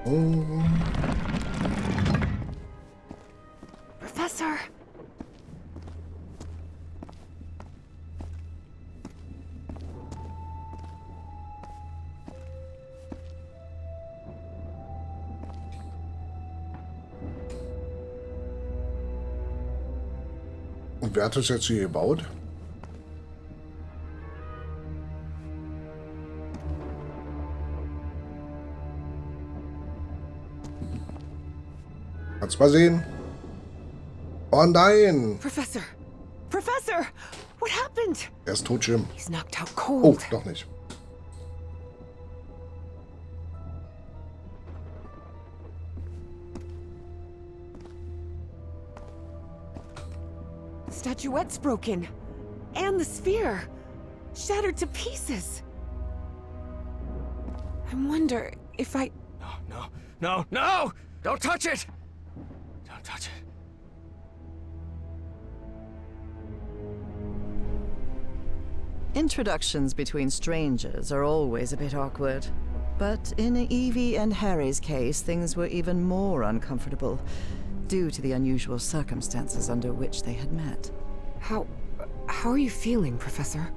Oh. Professor! Und wer hat das jetzt hier gebaut? Kannst mal sehen. Oh nein! Professor! Professor! What happened? Er ist tot, Jim. He's knocked out Oh, cold. doch nicht. The statuette's broken. And the sphere. Shattered to pieces. I wonder if I... No! Don't touch it! Don't touch it. Introductions between strangers are always a bit awkward. But in Evie and Harry's case, things were even more uncomfortable, due to the unusual circumstances under which they had met. How are you feeling, Professor?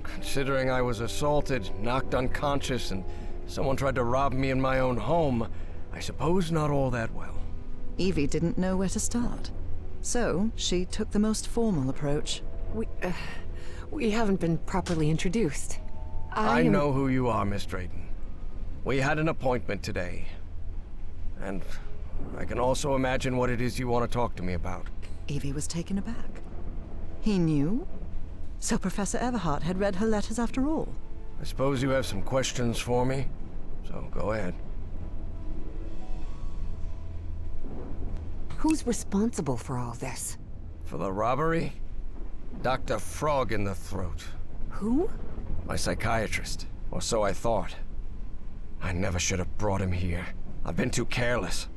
Considering I was assaulted, knocked unconscious, and someone tried to rob me in my own home, I suppose not all that well. Evie didn't know where to start. So, she took the most formal approach. We haven't been properly introduced. I know who you are, Miss Drayton. We had an appointment today. And I can also imagine what it is you want to talk to me about. Evie was taken aback. He knew? So Professor Everhart had read her letters after all? I suppose you have some questions for me, so go ahead. Who's responsible for all this? For the robbery? Dr. Frog in the throat. Who? My psychiatrist, or so I thought. I never should have brought him here. I've been too careless.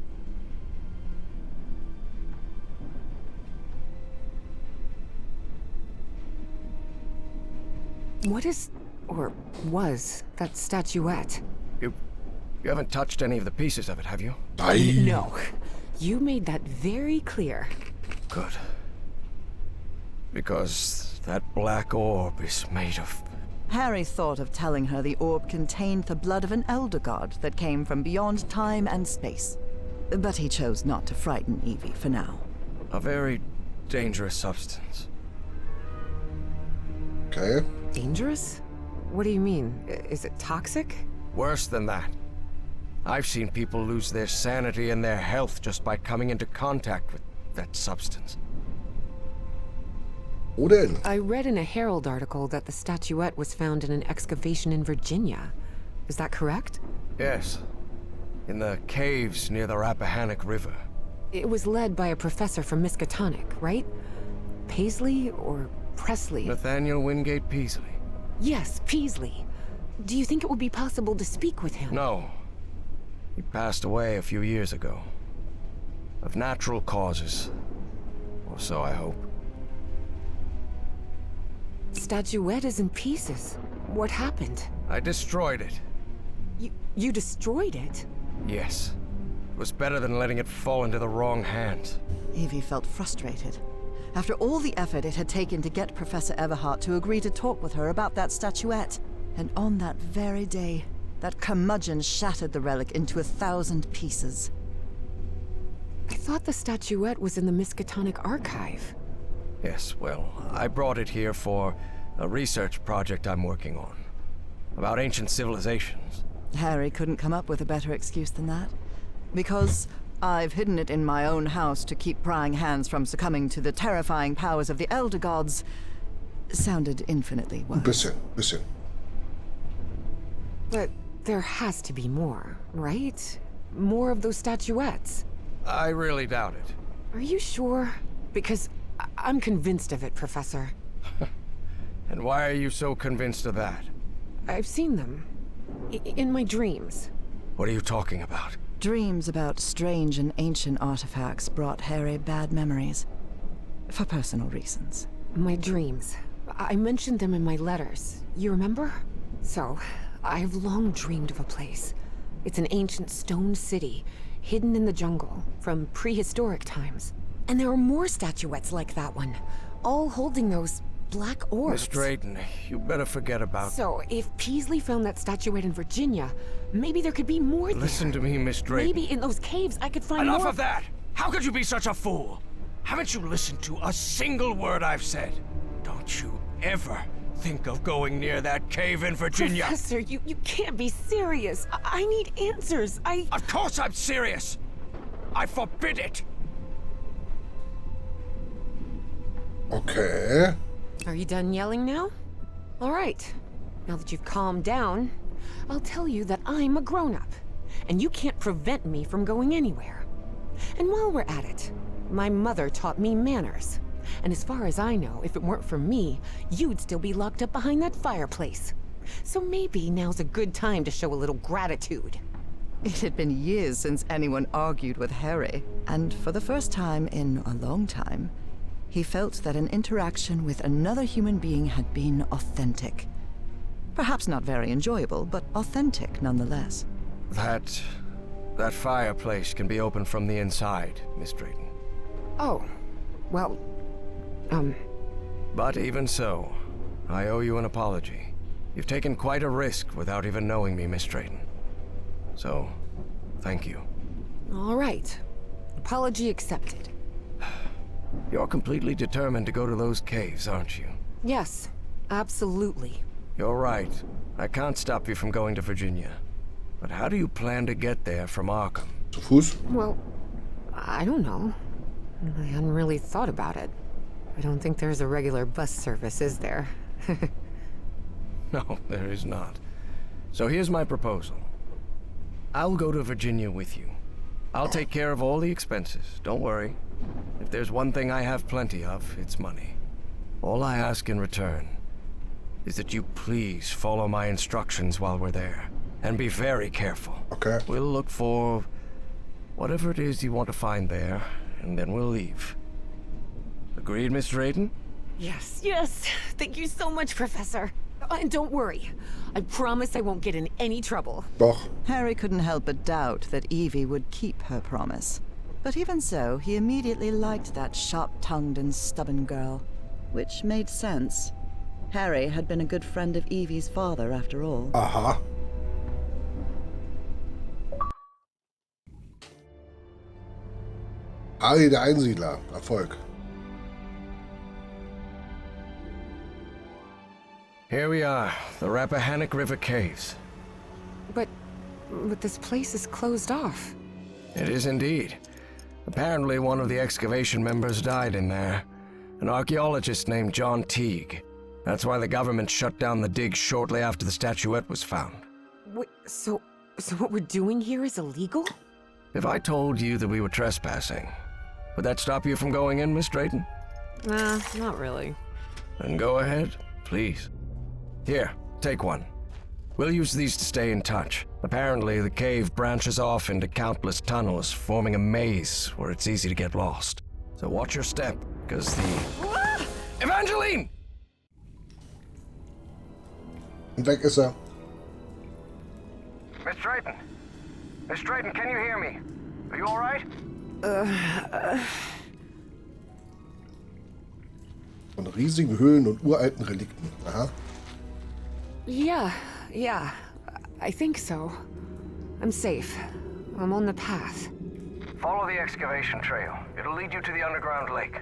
What is, or was, that statuette? You haven't touched any of the pieces of it, have you? No. You made that very clear. Good. Because that black orb is made of... Harry thought of telling her the orb contained the blood of an elder god that came from beyond time and space. But he chose not to frighten Evie for now. a very dangerous substance. Okay. Dangerous? What do you mean? Is it toxic? Worse than that. I've seen people lose their sanity and their health just by coming into contact with that substance. Wo denn? I read in a Herald article that the statuette was found in an excavation in Virginia. Is that correct? Yes. In the caves near the Rappahannock River. It was led by a professor from Miskatonic, right? Paisley or Presley? Nathaniel Wingate Peaslee. Yes, Peaslee. Do you think it would be possible to speak with him? No. He passed away a few years ago. Of natural causes. Or so I hope. Statuette is in pieces. What happened? I destroyed it. You destroyed it? Yes. It was better than letting it fall into the wrong hands. Evie felt frustrated. After all the effort it had taken to get Professor Everhart to agree to talk with her about that statuette, and on that very day, that curmudgeon shattered the relic into 1,000 pieces. I thought the statuette was in the Miskatonic archive. Yes, well, I brought it here for a research project I'm working on. About ancient civilizations. Harry couldn't come up with a better excuse than that. Because I've hidden it in my own house to keep prying hands from succumbing to the terrifying powers of the Elder Gods sounded infinitely worse. Bisschen. But there has to be more, right? More of those statuettes. I really doubt it. Are you sure? Because I'm convinced of it, Professor. And why are you so convinced of that? I've seen them. In my dreams. What are you talking about? Dreams about strange and ancient artifacts brought Harry bad memories. For personal reasons. My dreams. I mentioned them in my letters. You remember? So, I've long dreamed of a place. It's an ancient stone city, hidden in the jungle from prehistoric times. And there are more statuettes like that one, all holding those black orbs. Miss Drayton, you better forget about... So, if Peasley found that statuette in Virginia, maybe there could be more there. Listen to me, Miss Drayton. Maybe in those caves I could find more... Enough of that! How could you be such a fool? Haven't you listened to a single word I've said? Don't you ever think of going near that cave in Virginia. Professor, you can't be serious. I need answers. Of course I'm serious! I forbid it! Okay. Are you done yelling now? All right. Now that you've calmed down, I'll tell you that I'm a grown-up, and you can't prevent me from going anywhere. And while we're at it, my mother taught me manners. And as far as I know, if it weren't for me, you'd still be locked up behind that fireplace. So maybe now's a good time to show a little gratitude. It had been years since anyone argued with Harry, and for the first time in a long time, he felt that an interaction with another human being had been authentic. Perhaps not very enjoyable, but authentic nonetheless. That fireplace can be opened from the inside, Miss Drayton. Oh, well, But even so, I owe you an apology. You've taken quite a risk without even knowing me, Miss Drayton. So, thank you. all right. Apology accepted. You're completely determined to go to those caves, aren't you? Yes, absolutely. You're right. I can't stop you from going to Virginia. But how do you plan to get there from Arkham? Zu Fuß? Well, I don't know. I hadn't really thought about it. I don't think there's a regular bus service, is there? No, there is not. So here's my proposal. I'll go to Virginia with you. I'll take care of all the expenses, don't worry. If there's one thing I have plenty of, it's money. All I ask in return is that you please follow my instructions while we're there. And be very careful. Okay. We'll look for whatever it is you want to find there, and then we'll leave. Agreed, Miss Drayton? Yes, yes. Thank you so much, Professor. And don't worry. I promise I won't get in any trouble. Doch. Harry couldn't help but doubt that Evie would keep her promise. But even so, he immediately liked that sharp-tongued and stubborn girl. Which made sense. Harry had been a good friend of Evie's father, after all. Aha. Harry der Einsiedler. Erfolg. Here we are, the Rappahannock River Caves. But this place is closed off. It is indeed. Apparently one of the excavation members died in there. An archaeologist named John Teague. That's why the government shut down the dig shortly after the statuette was found. Wait, so what we're doing here is illegal? If I told you that we were trespassing, would that stop you from going in, Miss Drayton? Nah, not really. Then go ahead, please. Here, take one. We'll use these to stay in touch. Apparently, the cave branches off into countless tunnels, forming a maze where it's easy to get lost. So watch your step, because the... Evangeline! Und weg ist er. Miss Drayton! Miss Drayton, can you hear me? Are you all right? Von riesigen Höhlen und uralten Relikten. Aha. Yeah. I think so. I'm safe. I'm on the path. Follow the excavation trail. It'll lead you to the underground lake.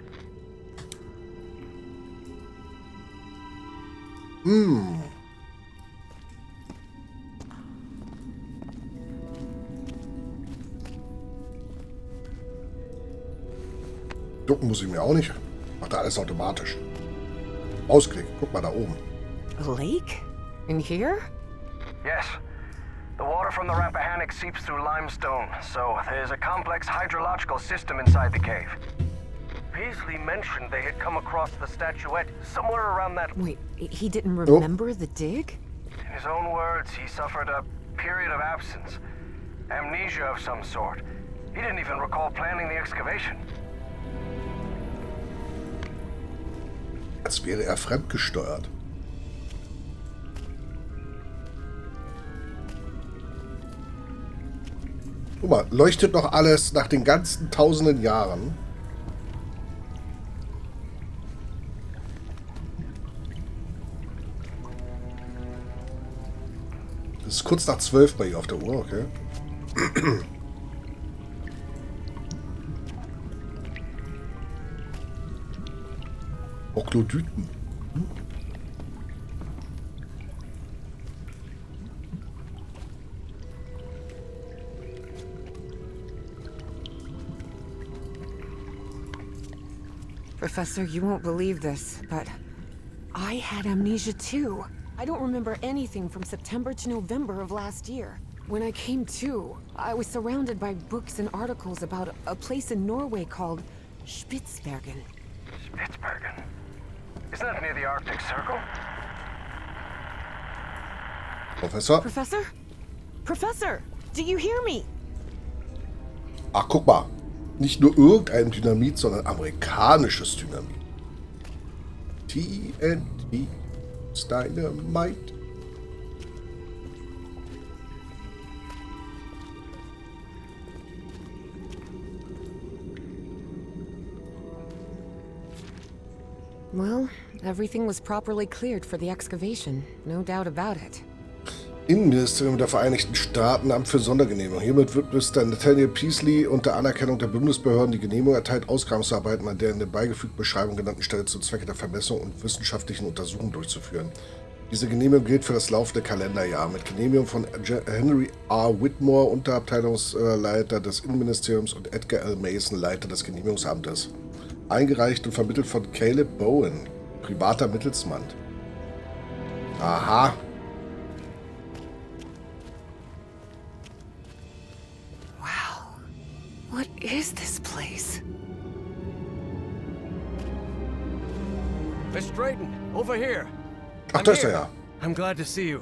Ducken muss ich mir auch nicht. Macht er alles automatisch. Ausklick. Guck mal da oben. A lake? In here? Yes. The water from the Rappahannock seeps through limestone, so there's a complex hydrological system inside the cave. Beasley mentioned they had come across the statuette somewhere around that... Wait, he didn't remember the dig? In his own words, he suffered a period of absence. Amnesia of some sort. He didn't even recall planning the excavation. Als wäre er fremdgesteuert. Guck mal, leuchtet noch alles nach den ganzen tausenden Jahren. Es ist kurz nach 12 bei ihr auf der Uhr, okay. Oklodyten. Professor, you won't believe this, but I had amnesia too. I don't remember anything from September to November of last year. When I came to, I was surrounded by books and articles about a place in Norway called Spitsbergen. Spitsbergen? Isn't that near the Arctic Circle? Professor? Professor? Professor, do you hear me? Ach, guck mal. Nicht nur irgendein Dynamit, sondern amerikanisches Dynamit. TNT Dynamite. Well, everything was properly cleared for the excavation. No doubt about it. Innenministerium der Vereinigten Staaten, Amt für Sondergenehmigung. Hiermit wird Mr. Nathaniel Peasley unter Anerkennung der Bundesbehörden die Genehmigung erteilt, Ausgrabungsarbeiten an der in der beigefügten Beschreibung genannten Stelle zum Zwecke der Vermessung und wissenschaftlichen Untersuchungen durchzuführen. Diese Genehmigung gilt für das laufende Kalenderjahr. Mit Genehmigung von Henry R. Whitmore, Unterabteilungsleiter des Innenministeriums, und Edgar L. Mason, Leiter des Genehmigungsamtes. Eingereicht und vermittelt von Caleb Bowen, privater Mittelsmann. Aha. What is this place? Miss Drayton, over here. Ach, da ist er ja. I'm glad to see you.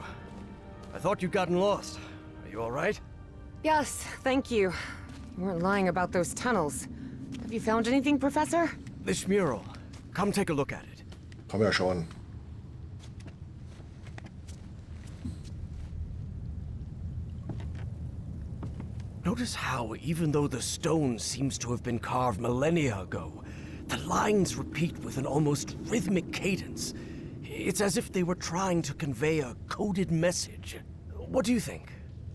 I thought you'd gotten lost. Are you all right? Yes, thank you. You weren't lying about those tunnels. Have you found anything, Professor? This mural. Come take a look at it. Komm ja schon. Notice how, even though the stone seems to have been carved millennia ago, the lines repeat with an almost rhythmic cadence. It's as if they were trying to convey a coded message. What do you think?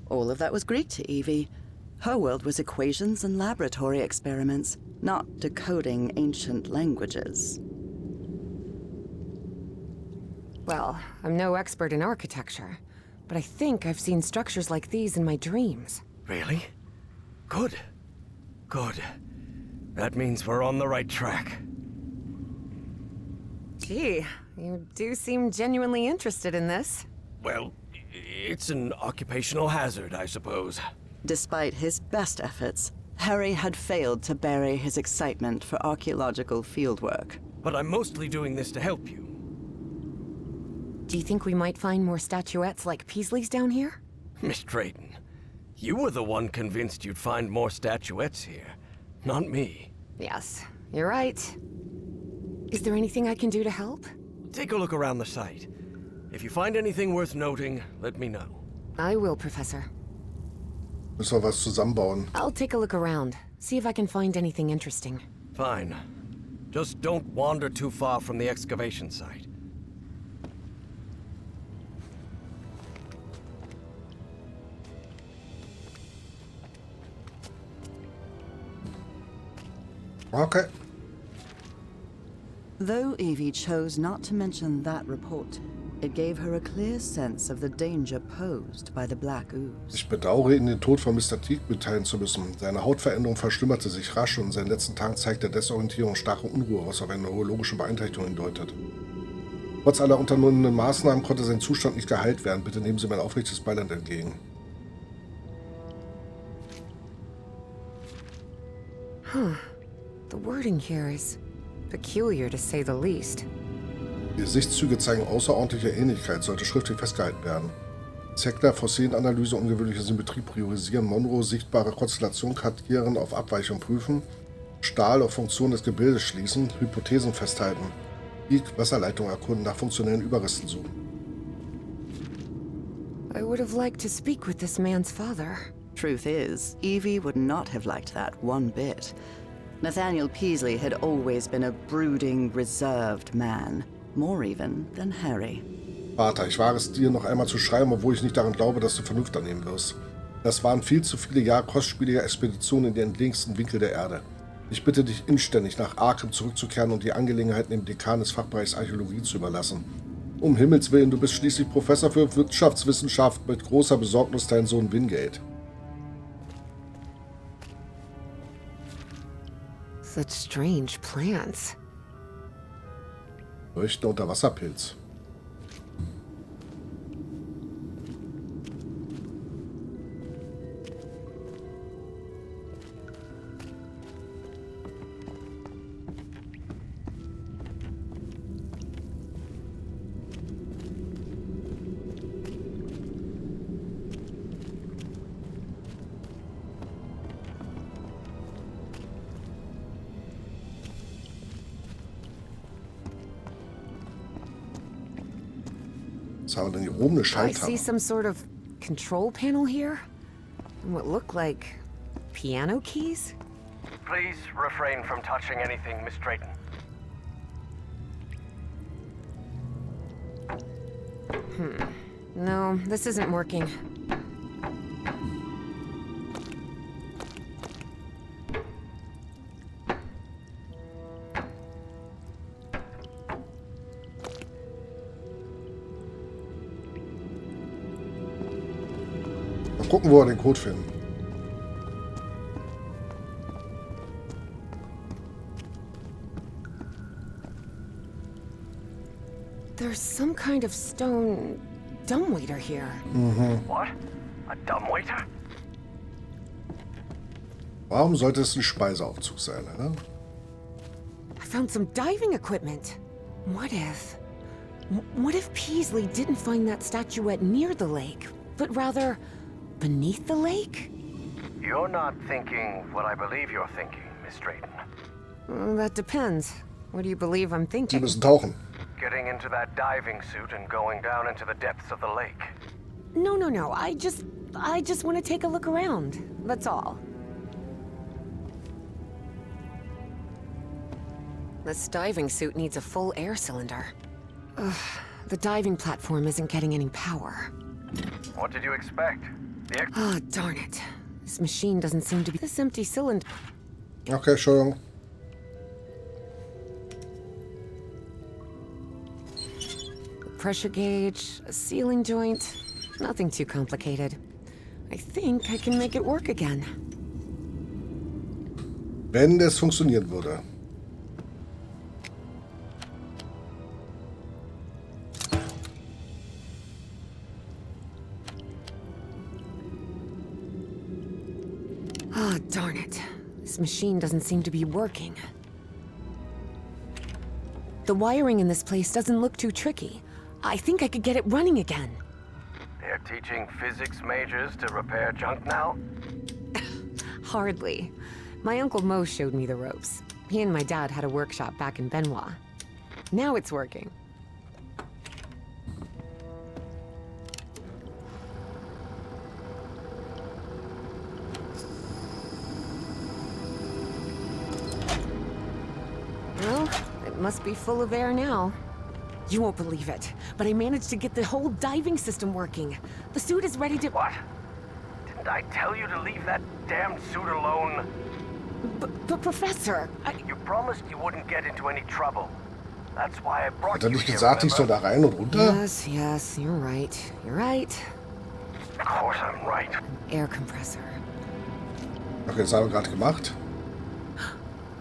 All of that was Greek to Evie. Her world was equations and laboratory experiments, not decoding ancient languages. Well, I'm no expert in architecture, but I think I've seen structures like these in my dreams. Really? Good. Good. That means we're on the right track. Gee, you do seem genuinely interested in this. Well, it's an occupational hazard, I suppose. Despite his best efforts, Harry had failed to bury his excitement for archaeological fieldwork. But I'm mostly doing this to help you. Do you think we might find more statuettes like Peasley's down here? Miss Drayton, you were the one convinced you'd find more statuettes here, not me. Yes, you're right. Is there anything I can do to help? Take a look around the site. If you find anything worth noting, let me know. I will, Professor. Müssen wir was zusammenbauen. I'll take a look around, see if I can find anything interesting. Fine. Just don't wander too far from the excavation site. Okay. Though Evie chose not to mention that report, it gave her a clear sense of the danger posed by the black ooze. Ich bedauere, Ihnen den Tod von Mr. Teague mitteilen zu müssen. Seine Hautveränderung verschlimmerte sich rasch und in seinen letzten Tagen zeigt er Desorientierung und starke Unruhe, was auf eine neurologische Beeinträchtigung hindeutet. Trotz aller unternommenen Maßnahmen konnte sein Zustand nicht geheilt werden. Bitte nehmen Sie mein aufrichtiges Beileid entgegen. Huh. The wording here is peculiar to say the least. Die Gesichtszüge zeigen außerordentliche Ähnlichkeit, sollte schriftlich festgehalten werden. Zekler, Fossilenanalyse, ungewöhnliche Symmetrie priorisieren, Monroe, sichtbare Konstellation kartieren, auf Abweichung prüfen, Stahl auf Funktion des Gebildes schließen, Hypothesen festhalten, die Wasserleitung erkunden, nach funktionellen Überresten suchen. I would have liked to speak with this man's father. Truth is, Evie would not have liked that one bit. Nathaniel Peaslee had always been a brooding, reserved man. More even than Harry. Vater, ich wage es dir noch einmal zu schreiben, obwohl ich nicht daran glaube, dass du Vernunft annehmen wirst. Das waren viel zu viele Jahre kostspieliger Expeditionen in den entlegensten Winkel der Erde. Ich bitte dich inständig, nach Arkham zurückzukehren und die Angelegenheiten dem Dekan des Fachbereichs Archäologie zu überlassen. Um Himmels Willen, du bist schließlich Professor für Wirtschaftswissenschaft mit großer Besorgnis dein Sohn Wingate. Such strange plants. Leuchtender Unterwasserpilz. Was haben wir denn hier oben? Eine I Schalter. see some sort of control panel here. And what look like piano keys? Please refrain from touching anything, Miss Drayton. No, this isn't working. Mal gucken, wo wir den Code finden. There's some kind of stone dumbwaiter here. What? A dumbwaiter? Warum sollte es ein Speiseaufzug sein, ne? I found some diving equipment. What if Peaslee didn't find that statuette near the lake, but rather beneath the lake? You're not thinking what I believe you're thinking, Miss Drayton. That depends. What do you believe I'm Sie thinking? müssen tauchen. Getting into that diving suit and going down into the depths of the lake. No. I just want to take a look around. That's all. This diving suit needs a full air cylinder. Ugh, the diving platform isn't getting any power. What did you expect? Oh, darn it. This machine doesn't seem to be this empty cylinder. Okay, Entschuldigung. Pressure gauge, a sealing joint. Nothing too complicated. I think I can make it work again. Wenn das funktionieren würde. Oh, darn it. This machine doesn't seem to be working. The wiring in this place doesn't look too tricky. I think I could get it running again. They're teaching physics majors to repair junk now? Hardly. My Uncle Mo showed me the ropes. He and my dad had a workshop back in Benoit. Now it's working. Well, it must be full of air now. You won't believe it, but I managed to get the whole diving system working. The suit is ready to... What? Didn't I tell you to leave that damn suit alone? But Professor, You promised you wouldn't get into any trouble. That's why I brought Hat you nicht here, gesagt, ich soll remember? da rein und runter? Yes, you're right. You're right. Of course I'm right. Air compressor. Okay, das haben wir gerade gemacht.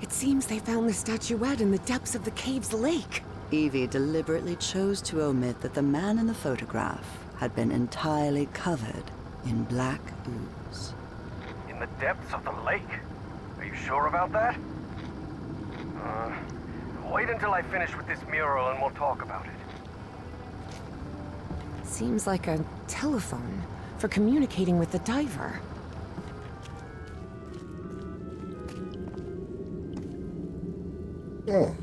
It seems they found the statuette in the depths of the cave's lake. Evie deliberately chose to omit that the man in the photograph had been entirely covered in black ooze. In the depths of the lake? Are you sure about that? Wait until I finish with this mural and we'll talk about it. Seems like a telephone for communicating with the diver. Oh.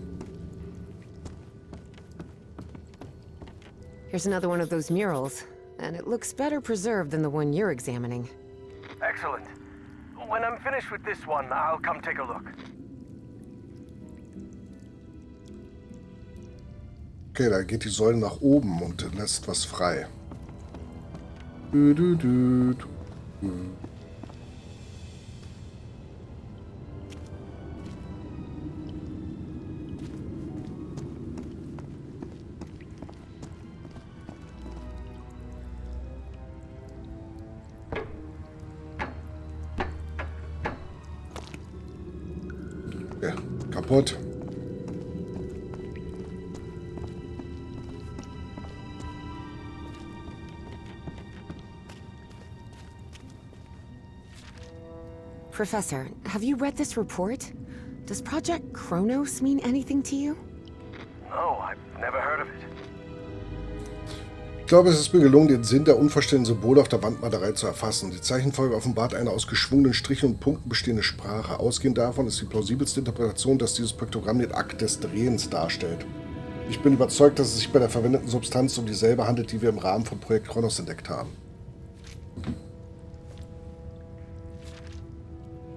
Here's another one of those murals, and it looks better preserved than the one you're examining. Excellent. Excellent. When I'm finished with this one, I'll come take a look. Okay, da geht die Säule nach oben und lässt was frei. Dü, dü, dü, dü. Ja, kaputt. Professor, have you read this report? Does Project Kronos mean anything to you? No, I've never heard of it. Ich glaube, es ist mir gelungen, den Sinn der unverständlichen Symbole auf der Wandmalerei zu erfassen. Die Zeichenfolge offenbart eine aus geschwungenen Strichen und Punkten bestehende Sprache. Ausgehend davon ist die plausibelste Interpretation, dass dieses Piktogramm den Akt des Drehens darstellt. Ich bin überzeugt, dass es sich bei der verwendeten Substanz um dieselbe handelt, die wir im Rahmen von Projekt Kronos entdeckt haben.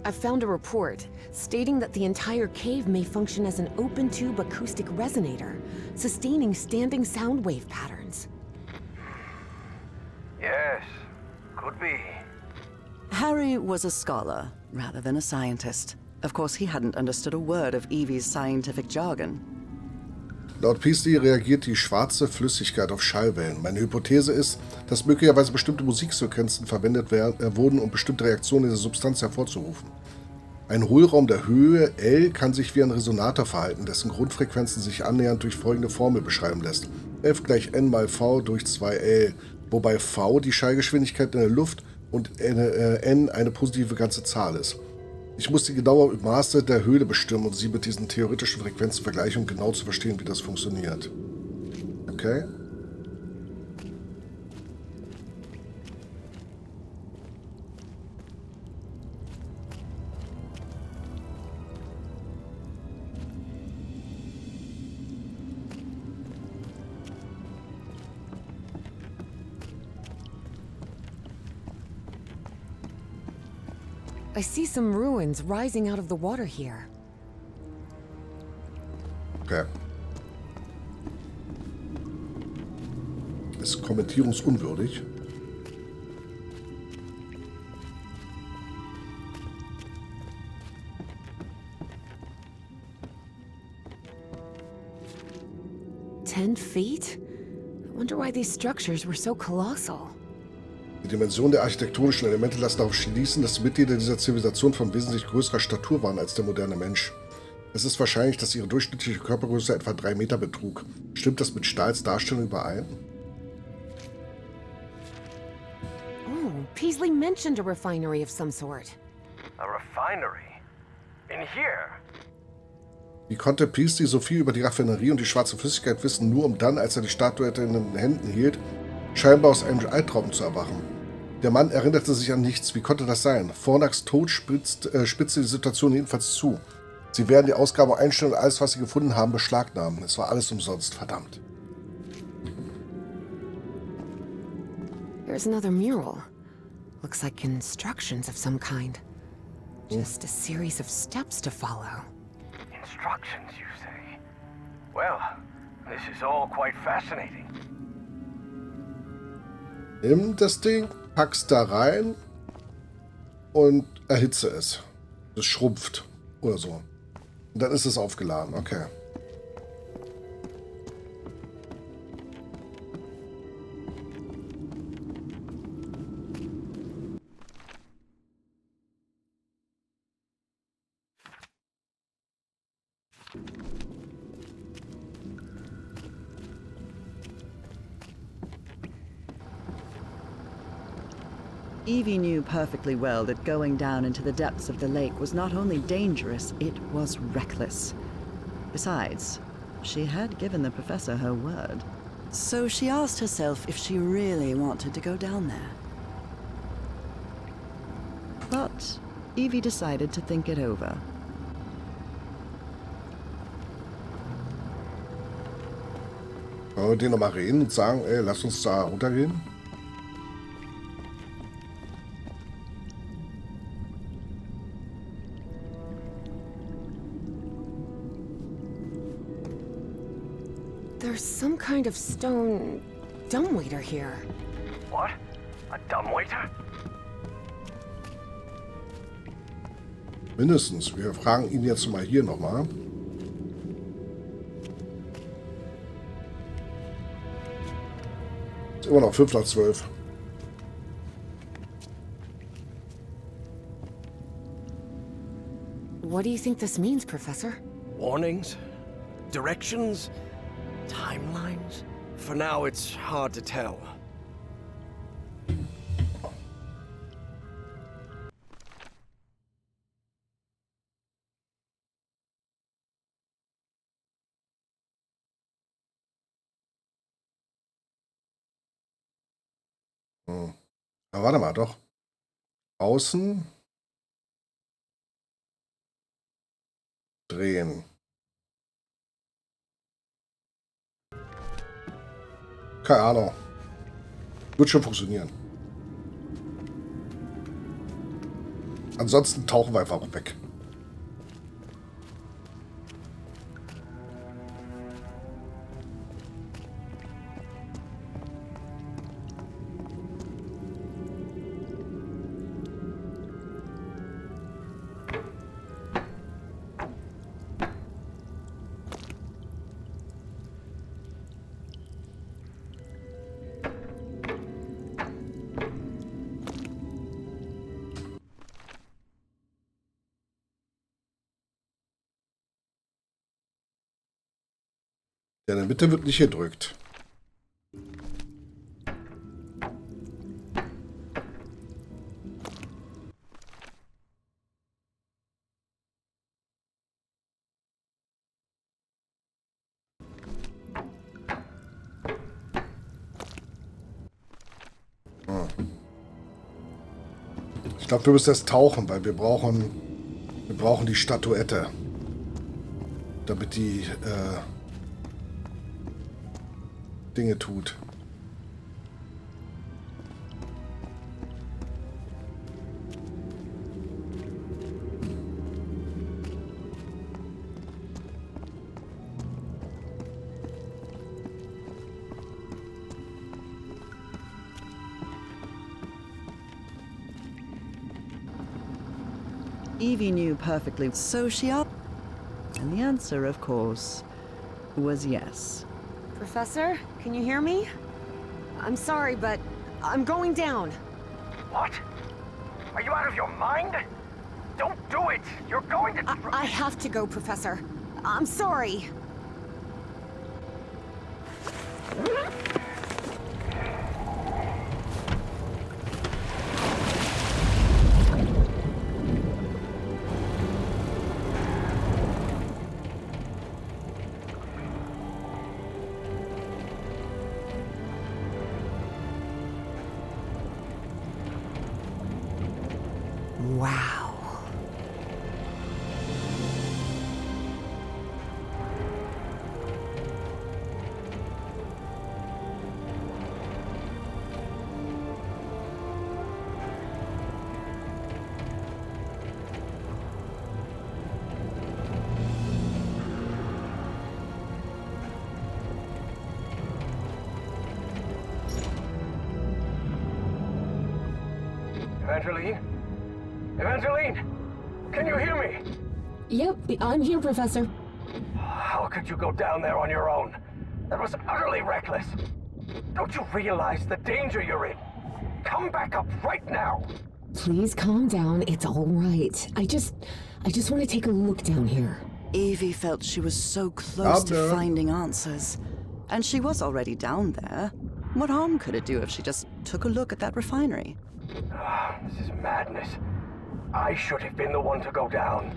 I've found a report stating that the entire cave may function as an open-tube acoustic resonator, sustaining standing sound wave patterns. Yes, could be. Harry was a scholar rather than a scientist. Of course, he hadn't understood a word of Evie's scientific jargon. Laut Peasley reagiert die schwarze Flüssigkeit auf Schallwellen. Meine Hypothese ist, dass möglicherweise bestimmte Musiksequenzen verwendet wurden, um bestimmte Reaktionen in der Substanz hervorzurufen. Ein Hohlraum der Höhe L kann sich wie ein Resonator verhalten, dessen Grundfrequenzen sich annähernd durch folgende Formel beschreiben lässt. F = n mal v durch 2L, wobei v die Schallgeschwindigkeit in der Luft und n eine positive ganze Zahl ist. Ich muss die genaue Maße der Höhle bestimmen und sie mit diesen theoretischen Frequenzen vergleichen, um genau zu verstehen, wie das funktioniert. Okay. I see some ruins rising out of the water here. Okay. Ist kommentierungsunwürdig. "10 feet? I wonder why these structures were so colossal." Die Dimensionen der architektonischen Elemente lassen darauf schließen, dass die Mitglieder dieser Zivilisation von wesentlich größerer Statur waren als der moderne Mensch. Es ist wahrscheinlich, dass ihre durchschnittliche Körpergröße etwa 3 Meter betrug. Stimmt das mit Stahls Darstellung überein? Oh, Peasley mentioned a refinery of some sort. A refinery? In here? Wie konnte Peasley so viel über die Raffinerie und die schwarze Flüssigkeit wissen, nur um dann, als er die Statuette in den Händen hielt, scheinbar aus einem Albtraum zu erwachen? Der Mann erinnerte sich an nichts. Wie konnte das sein? Fornachs Tod spitzte die Situation jedenfalls zu. Sie werden die Ausgrabung einstellen und alles, was sie gefunden haben, beschlagnahmen. Es war alles umsonst, verdammt. There's another mural. Looks like instructions of some kind. Just a series of steps to follow. Instructions, you say? Well, this is all quite fascinating. Nimm das Ding, pack's da rein und erhitze es. Es schrumpft oder so. Und dann ist es aufgeladen, okay. Evie knew perfectly well that going down into the depths of the lake was not only dangerous, it was reckless. Besides, she had given the professor her word. So she asked herself if she really wanted to go down there. But Evie decided to think it over. Wollen wir den nochmal reden und sagen, ey, lass uns da runtergehen? There's some kind of stone dumbwaiter here. What? A dumbwaiter? Mindestens. Wir fragen ihn jetzt mal hier nochmal. Ist immer noch 5 nach 12. What do you think this means, Professor? Warnings? Directions? Timelines? For now, it's hard to tell. Aber warte mal, doch. Außen drehen. Keine Ahnung. Wird schon funktionieren. Ansonsten tauchen wir einfach weg. Ja, in der Mitte wird nicht gedrückt. Ich glaube, wir müssen erst tauchen, weil wir brauchen die Statuette, damit die Dinge tut. Evie knew perfectly, so she up. And the answer, of course, was yes. Professor, can you hear me? I'm sorry, but I'm going down. What? Are you out of your mind? Don't do it! You're going to... I have to go, Professor. I'm sorry. Wow. Evangeline? Evangeline! Can you hear me? Yep, I'm here, Professor. How could you go down there on your own? That was utterly reckless. Don't you realize the danger you're in? Come back up right now! Please calm down. It's all right. I just want to take a look down here. Evie felt she was so close to there. finding answers. And she was already down there. What harm could it do if she just took a look at that refinery? This is madness. I should have been the one to go down.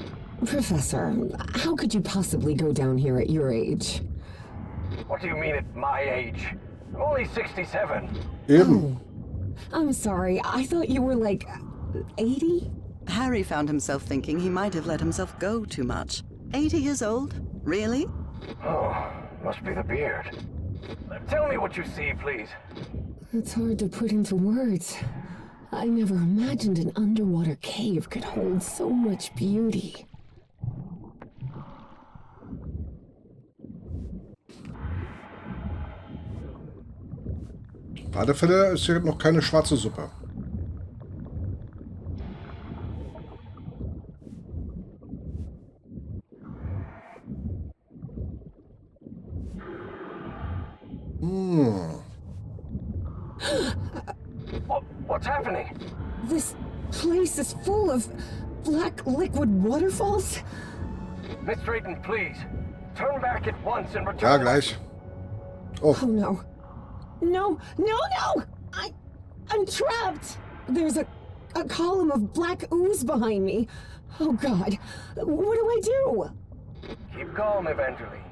Professor, how could you possibly go down here at your age? What do you mean at my age? I'm only 67. Eben. I'm sorry. I thought you were like 80? Harry found himself thinking he might have let himself go too much. 80 years old? Really? Oh, must be the beard. Tell me what you see, please. It's hard to put into words. I never imagined an underwater cave could hold so much beauty. Auf alle Fälle ist hier noch keine schwarze Suppe. What's happening? This place is full of black liquid waterfalls. Miss Drayton, please. Turn back at once and return. Ja, gleich. Oh, Oh no. No, no, no! I'm trapped! There's a column of black ooze behind me. Oh god. What do I do? Keep calm, Evangeline.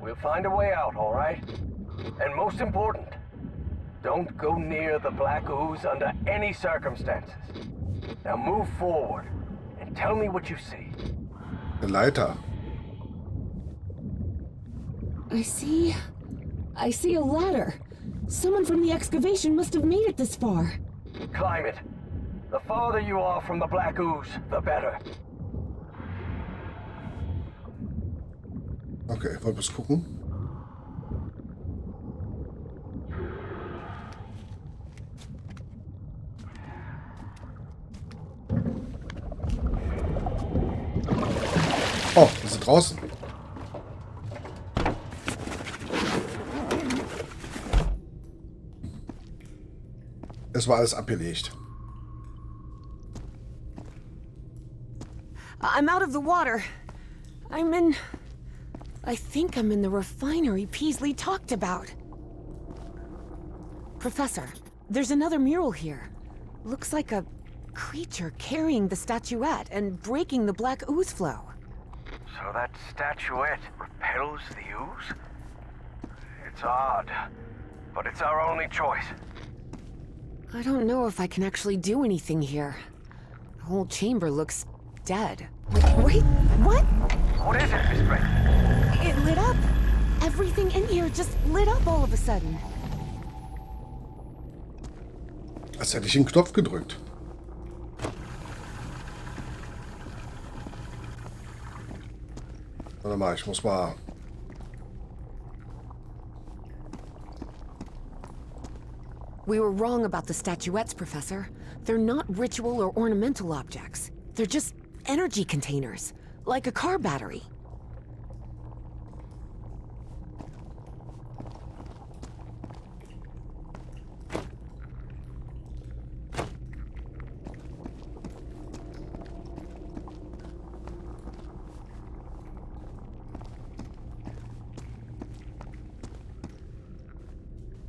We'll find a way out, all right? And most important, don't go near the black ooze under any circumstances. Now move forward and tell me what you see. eine Leiter. I see a ladder. Someone from the excavation must have made it this far. Climb it. The farther you are from the black ooze, the better. Okay, wollen wir es gucken? Oh, wir sind draußen. Es war alles abgelegt. I'm out of the water. I think I'm in the refinery Peasley talked about. Professor, there's another mural here. Looks like a creature carrying the statuette and breaking the black ooze flow. So that statuette repels the ooze? It's odd, but it's our only choice. I don't know if I can actually do anything here. The whole chamber looks dead. Wait, what? What is it, Miss Drayton? It lit up. Everything in here just lit up all of a sudden. Als hätte ich den Knopf gedrückt. Warte mal, ich muss mal... We were wrong about the statuettes, Professor. They're not ritual or ornamental objects. They're just energy containers, like a car battery.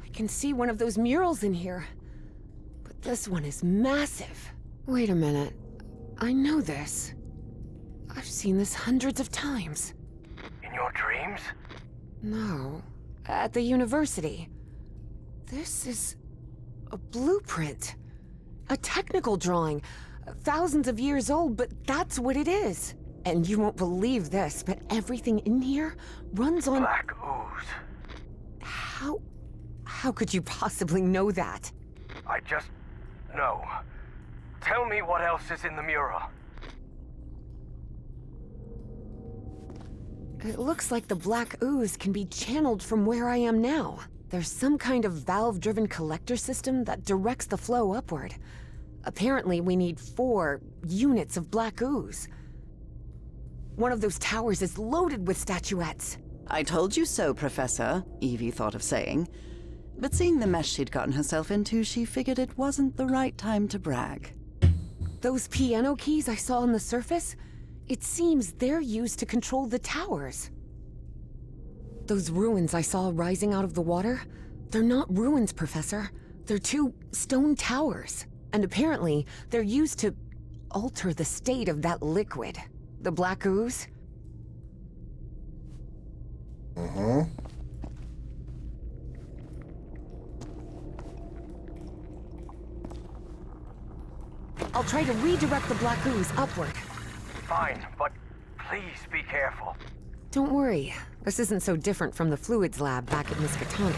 I can see one of those murals in here. But this one is massive. Wait a minute. I know this. I've seen this hundreds of times. In your dreams? No. At the university. This is a blueprint. A technical drawing. Thousands of years old, but that's what it is. And you won't believe this, but everything in here runs on... Black ooze. How could you possibly know that? I just know. Tell me what else is in the mural. It looks like the black ooze can be channeled from where I am now. There's some kind of valve-driven collector system that directs the flow upward. Apparently, we need 4 units of black ooze. One of those towers is loaded with statuettes. I told you so, Professor, Evie thought of saying. But seeing the mess she'd gotten herself into, she figured it wasn't the right time to brag. Those piano keys I saw on the surface, it seems they're used to control the towers. Those ruins I saw rising out of the water, they're not ruins, Professor. They're 2 stone towers. And apparently, they're used to alter the state of that liquid. The black ooze. I'll try to redirect the black ooze upward. Fine, but please be careful. Don't worry. This isn't so different from the fluids lab back at Miskatonic.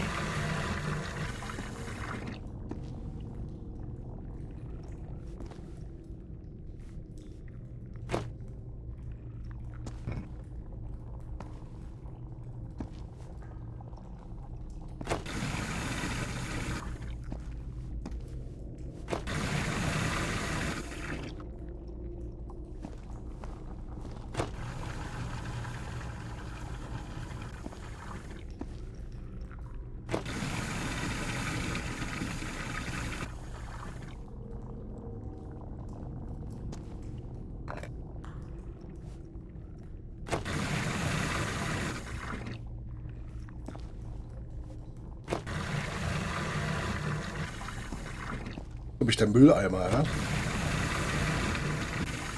nämlich der Mülleimer, ja?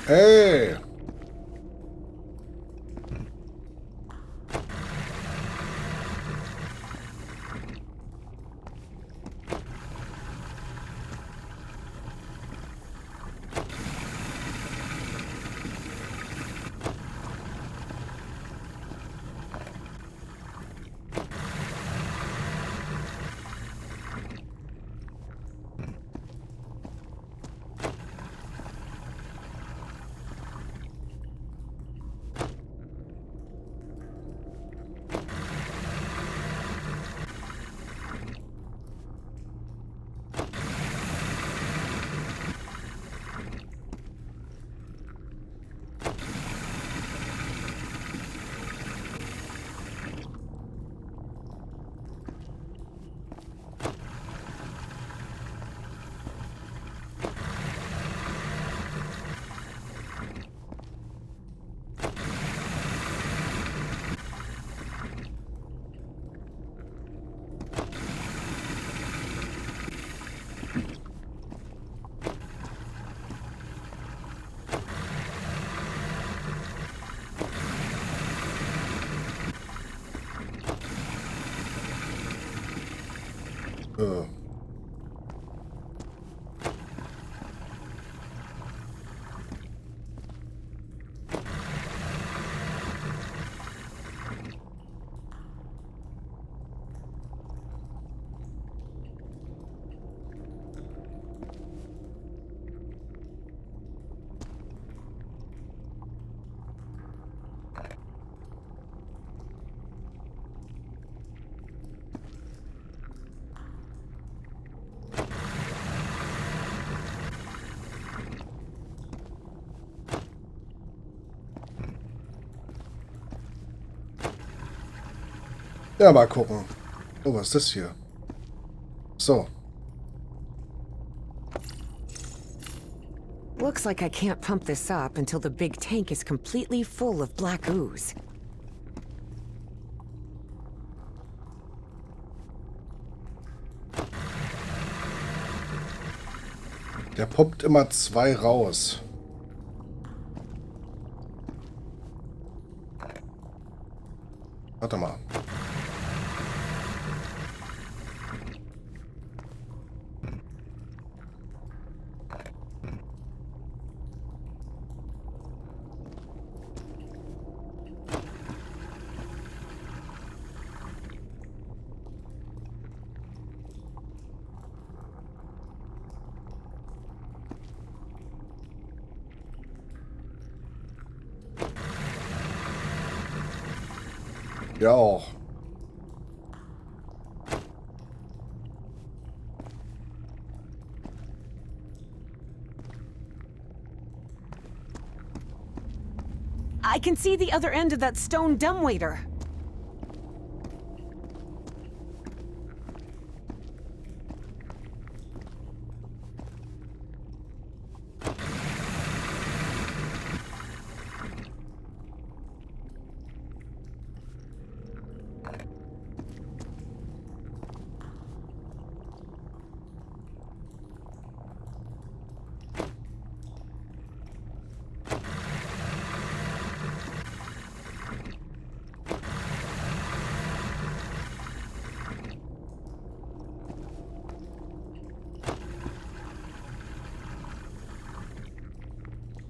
Ey! Ja, mal gucken. Oh, was ist das hier? So. Looks like I can't pump this up until the big tank is completely full of black ooze. Der pumpt immer 2 raus. Warte mal. Ja auch. I can see the other end of that stone dumbwaiter.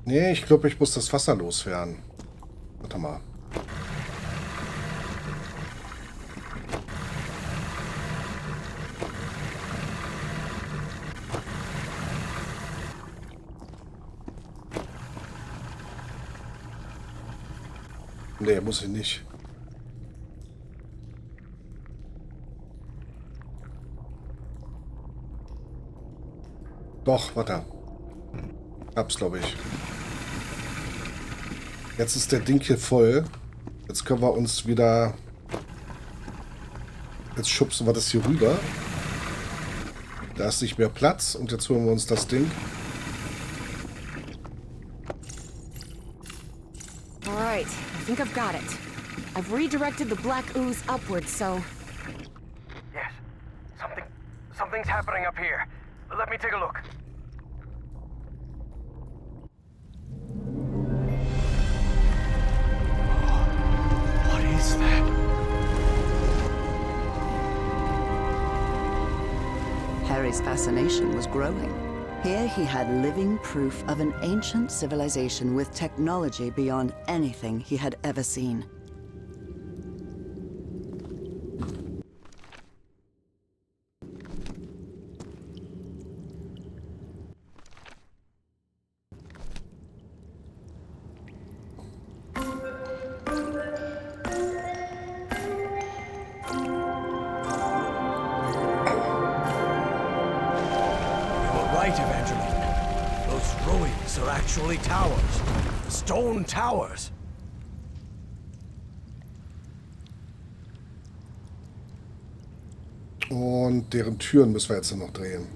Nee, ich glaube, ich muss das Wasser loswerden. Warte mal. Nee, muss ich nicht. Doch, warte. Hab's, glaube ich. Jetzt ist der Ding hier voll. Jetzt können wir uns wieder... Jetzt schubsen wir das hier rüber. Da ist nicht mehr Platz. Und jetzt holen wir uns das Ding. Alright, I think I've got it. I've redirected the black ooze upwards, so... Yes. Something's happening up here. Let me take a look. fascination was growing. Here he had living proof of an ancient civilization with technology beyond anything he had ever seen. Evangeline. Those ruins are actually towers. Stone towers. Und deren Türen müssen wir jetzt noch drehen.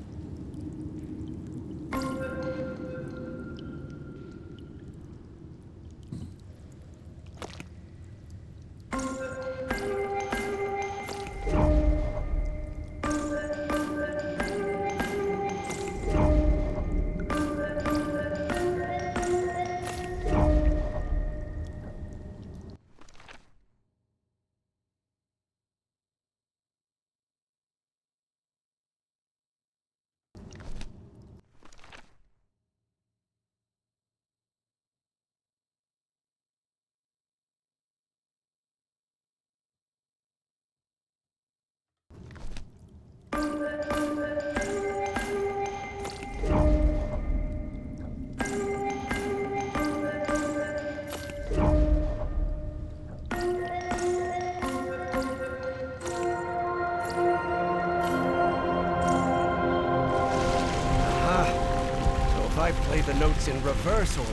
If I play the notes in reverse order,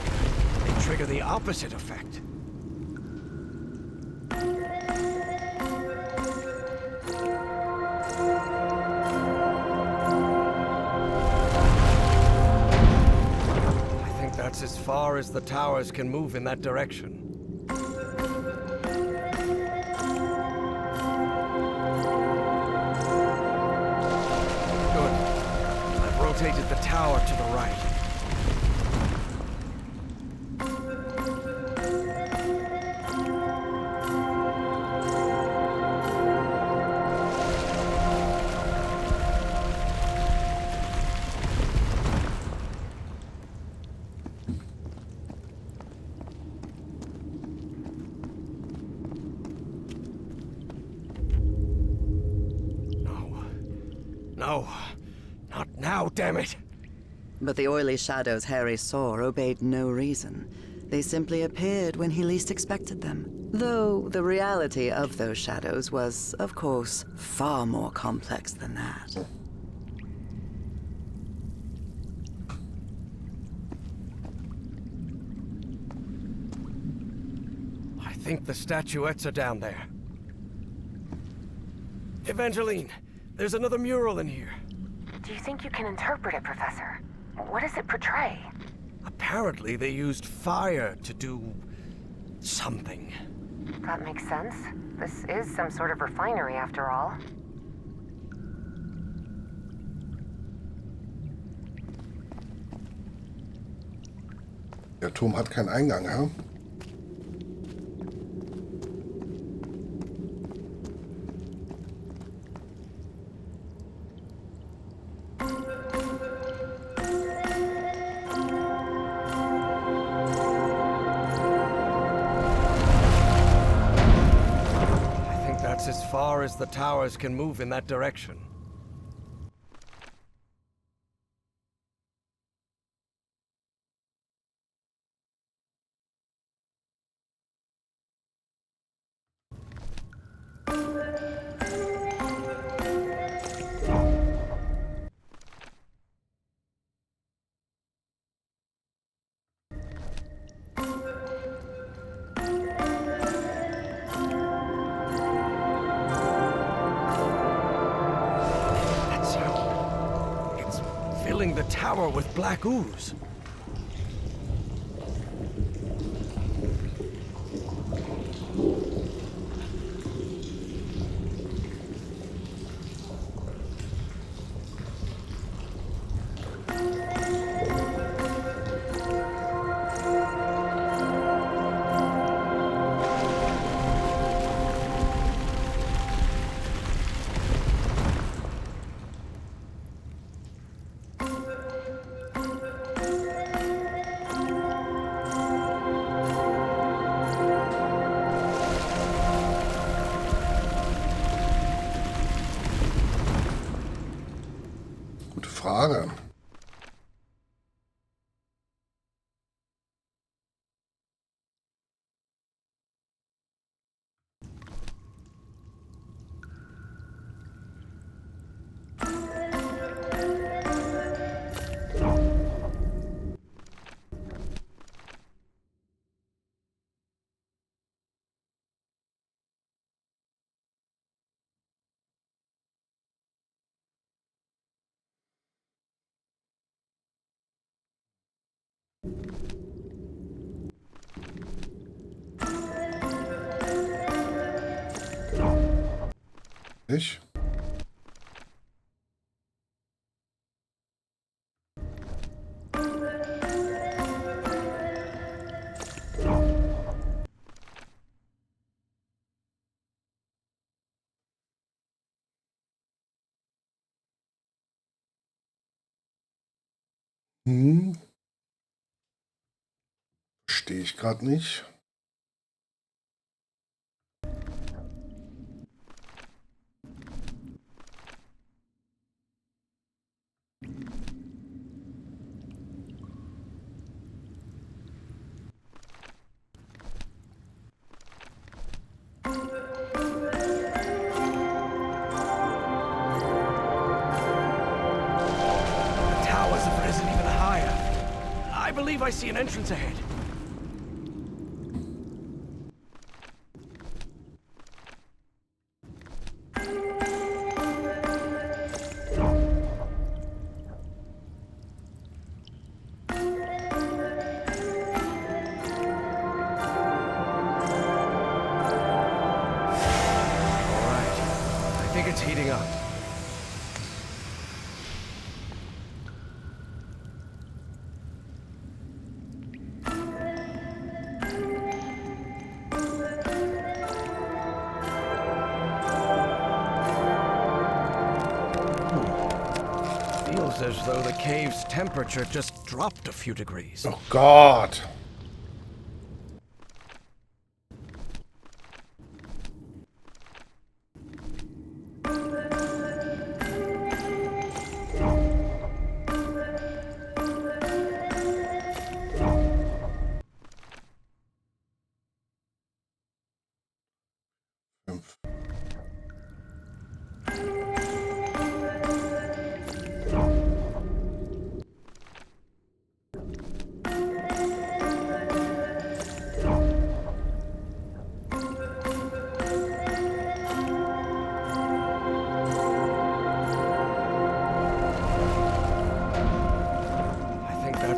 they trigger the opposite effect. I think that's as far as the towers can move in that direction. Good. I've rotated the tower to the right. No, not now, damn it! But the oily shadows Harry saw obeyed no reason. They simply appeared when he least expected them. Though the reality of those shadows was, of course, far more complex than that. I think the statuettes are down there. Evangeline, there's another mural in here. Do you think you can interpret it, Professor? What does it portray? Apparently they used fire to do something. That makes sense. This is some sort of refinery, after all. Der Turm hat keinen Eingang, ja? As far as the towers can move in that direction. The tower with black ooze. Nicht? Verstehe ich gerade nicht. I believe I see an entrance ahead. All right. I think it's heating up. As though the cave's temperature just dropped a few degrees. Oh Gott!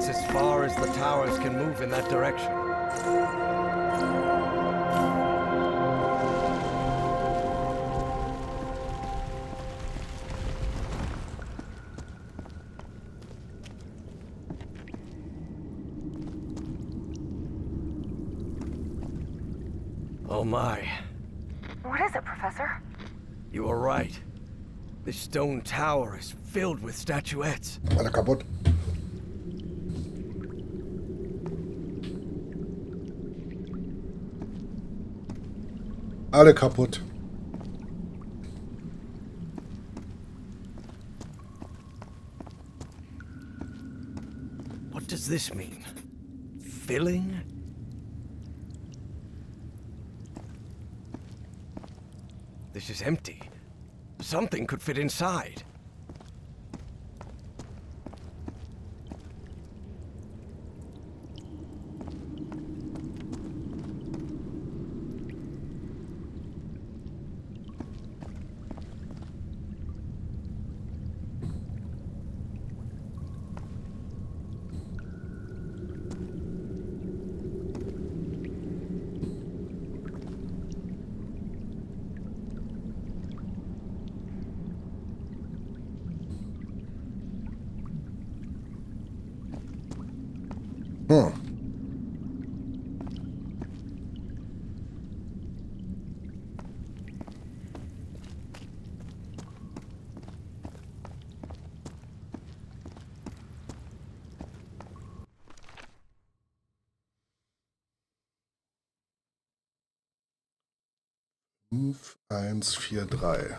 As far as the towers can move in that direction. Oh my. What is it, Professor? You are right. This stone tower is filled with statuettes. Alle kaputt. Alle kaputt. What does this mean? Filling? This is empty. Something could fit inside. Fünf, 1, 4, 3.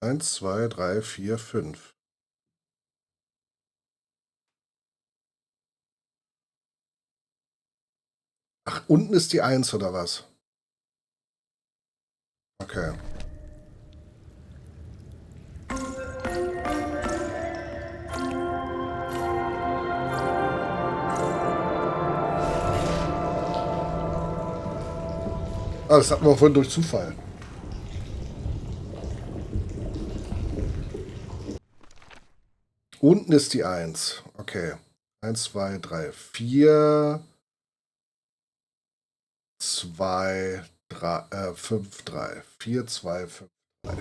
Eins, zwei, drei, vier, fünf. Ach, unten ist die 1 oder was? Okay. Ah, das hatten wir vorhin durch Zufall. Unten ist die 1. Okay. 1, 2, 3, 4. 2, 3, 5, 3. 4, 2, 5, 3.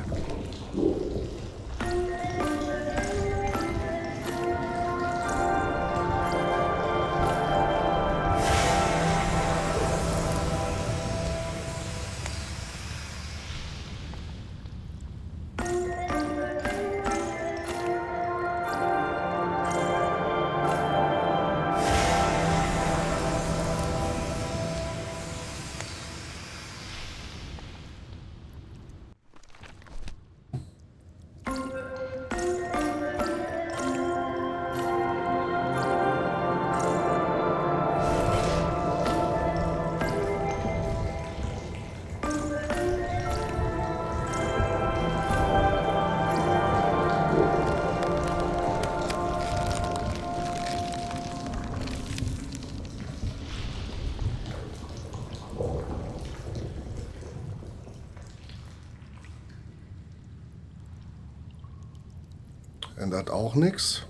Ändert auch nichts.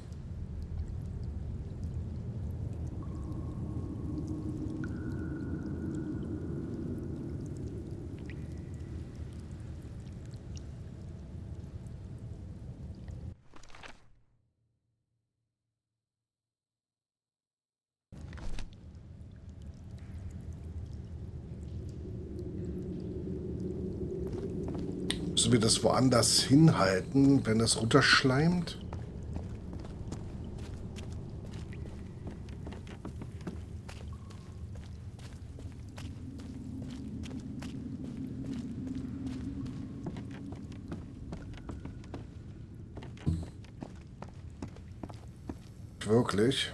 Müssen wir das woanders hinhalten, wenn es runterschleimt? Wirklich?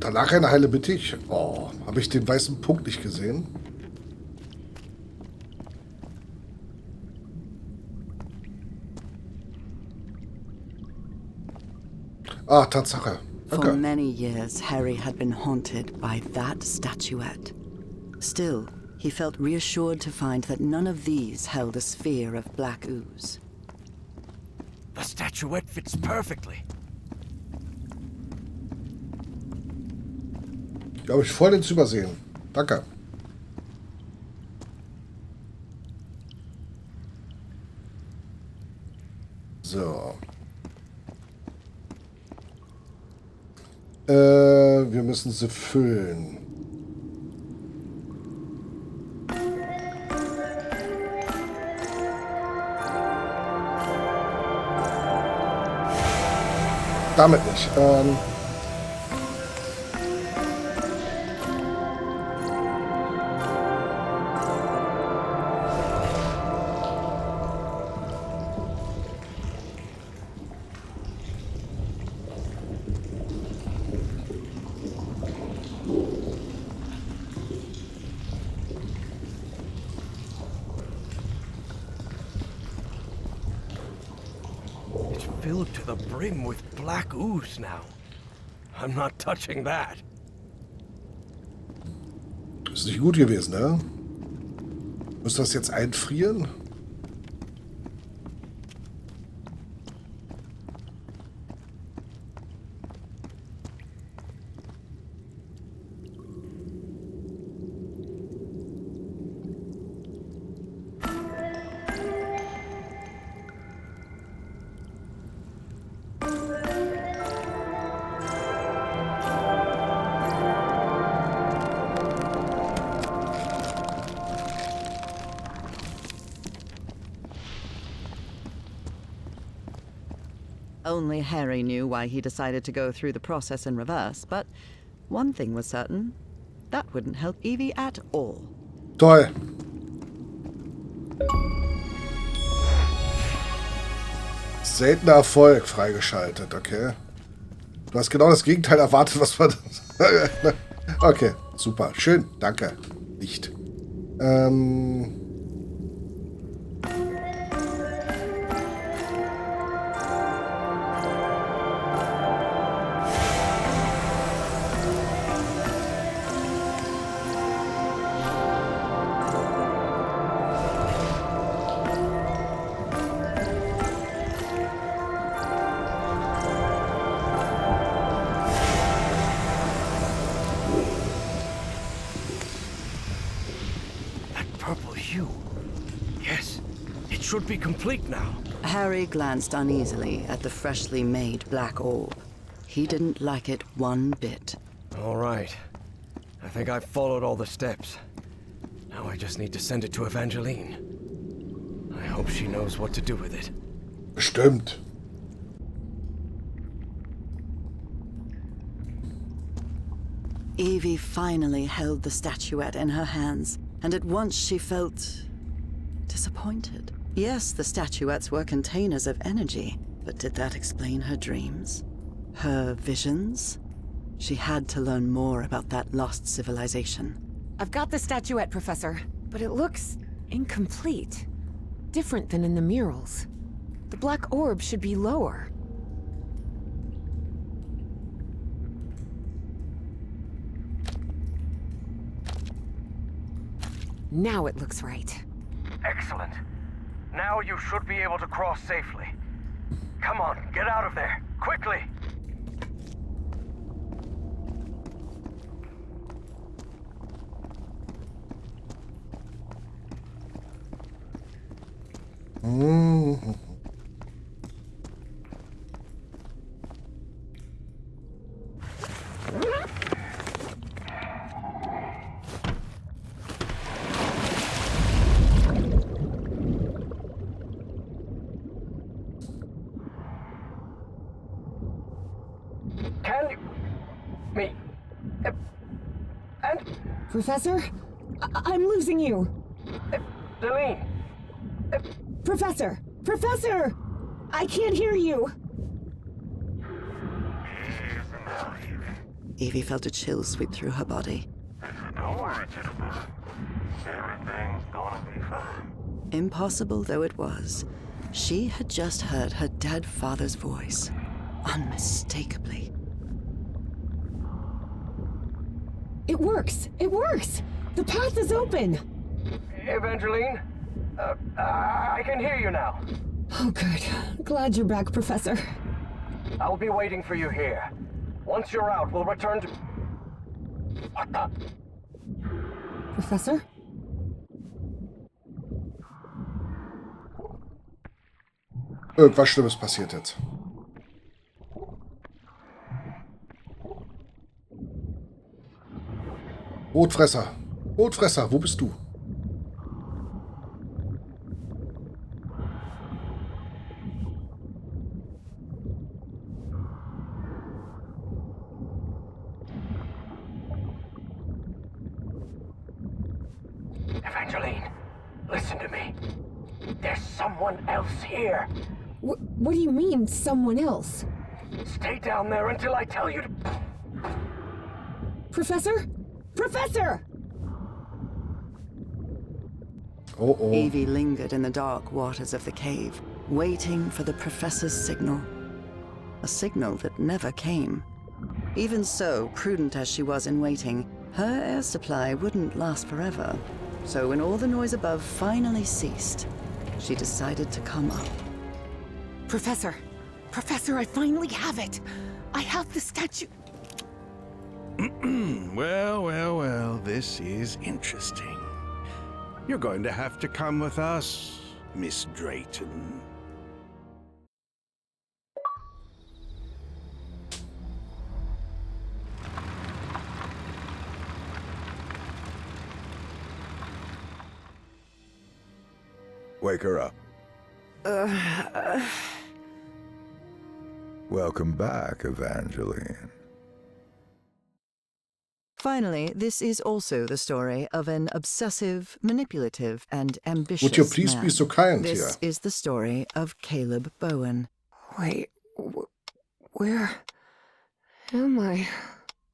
Danach eine heile Bittich. Oh, habe ich den weißen Punkt nicht gesehen? Ah, Tatsache. For Danke. many years, Harry had been haunted by that statuette. Still, he felt reassured to find that none of these held a sphere of black ooze. The statuette fits perfectly. Die habe ich voll ins Übersehen. Danke. So. Wir müssen sie füllen. Damit nicht. It's filled to the brim with black ooze now. I'm not touching that. Ist nicht gut gewesen, ne? Muss das jetzt einfrieren? Only Harry knew why he decided to go through the process in reverse, but one thing was certain. That wouldn't help Evie at all. Toll. Seltener Erfolg freigeschaltet, okay. Du hast genau das Gegenteil erwartet, was man... Okay, super. Schön, danke. Nicht. purple hue. Yes, it should be complete now. Harry glanced uneasily at the freshly made black orb. He didn't like it one bit. All right. I think I've followed all the steps. Now I just need to send it to Evangeline. I hope she knows what to do with it. Stimmt. Evie finally held the statuette in her hands, and at once she felt disappointed. Yes, the statuettes were containers of energy, but did that explain her dreams? Her visions? She had to learn more about that lost civilization. I've got the statuette, Professor, but it looks incomplete. Different than in the murals. The black orb should be lower. Now it looks right. Excellent. Now you should be able to cross safely. Come on, get out of there, quickly! Can you... me... and... Professor? I'm losing you. Delene! Professor! Professor! I can't hear you! Evie felt a chill sweep through her body. Don't worry, gentlemen. Everything's gonna be fine. Impossible though it was, she had just heard her dead father's voice, unmistakably. It works! It works! The path is open! Evangeline? I can hear you now. Oh, good. Glad you're back, Professor. I'll be waiting for you here. Once you're out, we'll return to... What the... Professor? Irgendwas Schlimmes passiert jetzt. Rotfresser! Rotfresser, wo bist du? Evangeline, listen to me. There's someone else here. What do you mean, someone else? Stay down there until I tell you to... Professor? Professor! Oh. Evie lingered in the dark waters of the cave, waiting for the professor's signal. A signal that never came. Even so, prudent as she was in waiting, her air supply wouldn't last forever. So when all the noise above finally ceased, she decided to come up. Professor! Professor, I finally have it! I have the statue... Well, this is interesting. You're going to have to come with us, Miss Drayton. Wake her up. Welcome back, Evangeline. Finally, this is also the story of an obsessive, manipulative, and ambitious Would you please man. be so kind This here? is the story of Caleb Bowen. Wait, where am I?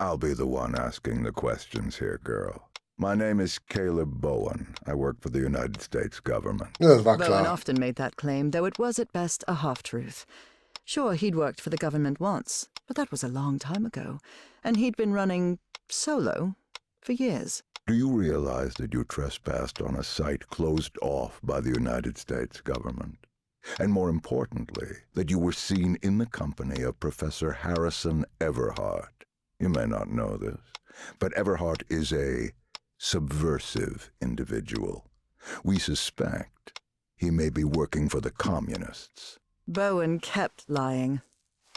I'll be the one asking the questions here, girl. My name is Caleb Bowen. I work for the United States government. Ja, das war Bowen klar. often made that claim, though it was at best a half-truth. Sure, he'd worked for the government once, but that was a long time ago, and he'd been running solo for years. Do you realize that you trespassed on a site closed off by the United States government? And more importantly, that you were seen in the company of Professor Harrison Everhart. You may not know this, but Everhart is a subversive individual. We suspect he may be working for the communists. Bowen kept lying.